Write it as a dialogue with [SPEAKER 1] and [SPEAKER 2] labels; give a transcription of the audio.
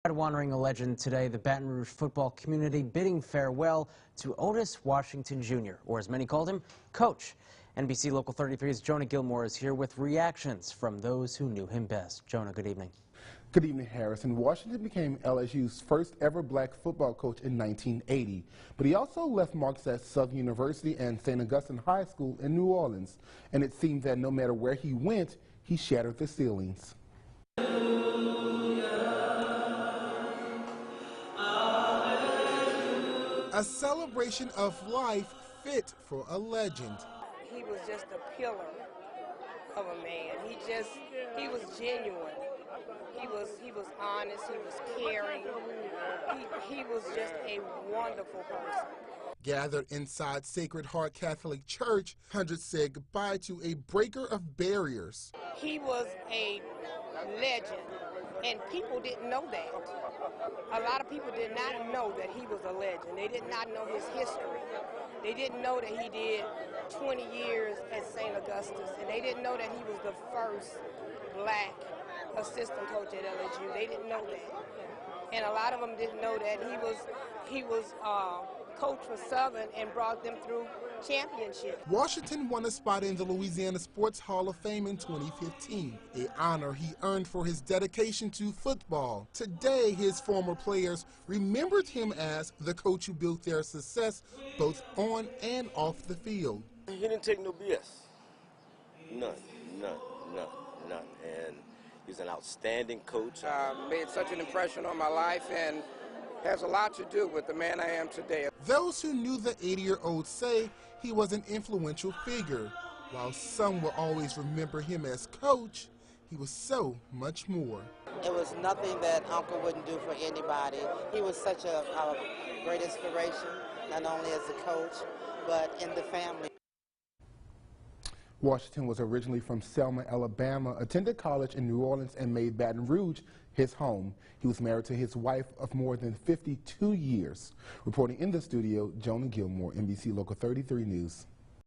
[SPEAKER 1] Honoring a legend today, the Baton Rouge football community bidding farewell to Otis Washington Jr., or as many called him, Coach. NBC Local 33's Jonah Gilmore is here with reactions from those who knew him best. Jonah, good evening.
[SPEAKER 2] Good evening, Harrison. Washington became LSU's first ever black football coach in 1980, but he also left marks at Southern University and St. Augustine High School in New Orleans, and it seemed that no matter where he went, he shattered the ceilings.
[SPEAKER 3] A celebration of life fit for a legend.
[SPEAKER 4] He was just a pillar of a man. He was genuine. He was honest. He was caring. He was just a wonderful person.
[SPEAKER 3] Gathered inside Sacred Heart Catholic Church, hundreds said goodbye to a breaker of barriers.
[SPEAKER 4] He was a legend, and people didn't know that. A lot of people did not know that he was a legend. They did not know his history. They didn't know that he did 20 years at St. Augustine, and they didn't know that he was the first black assistant coach at LSU. They didn't know that. And a lot of them didn't know that he was coach for Southern and brought them through championships.
[SPEAKER 3] Washington won a spot in the Louisiana Sports Hall of Fame in 2015, an honor he earned for his dedication to football. Today, his former players remembered him as the coach who built their success both on and off the field.
[SPEAKER 5] He didn't take no BS. None. And he's an outstanding coach.
[SPEAKER 6] Made such an impression on my life and has a lot to do with the man I am today.
[SPEAKER 3] Those who knew the 80-year-old say he was an influential figure. While some will always remember him as coach, he was so much more.
[SPEAKER 7] It was nothing that Uncle wouldn't do for anybody. He was such a great inspiration, not only as a coach, but in the family.
[SPEAKER 2] Washington was originally from Selma, Alabama, attended college in New Orleans, and made Baton Rouge his home. He was married to his wife of more than 52 years. Reporting in the studio, Jonah Gilmore, NBC Local 33 News.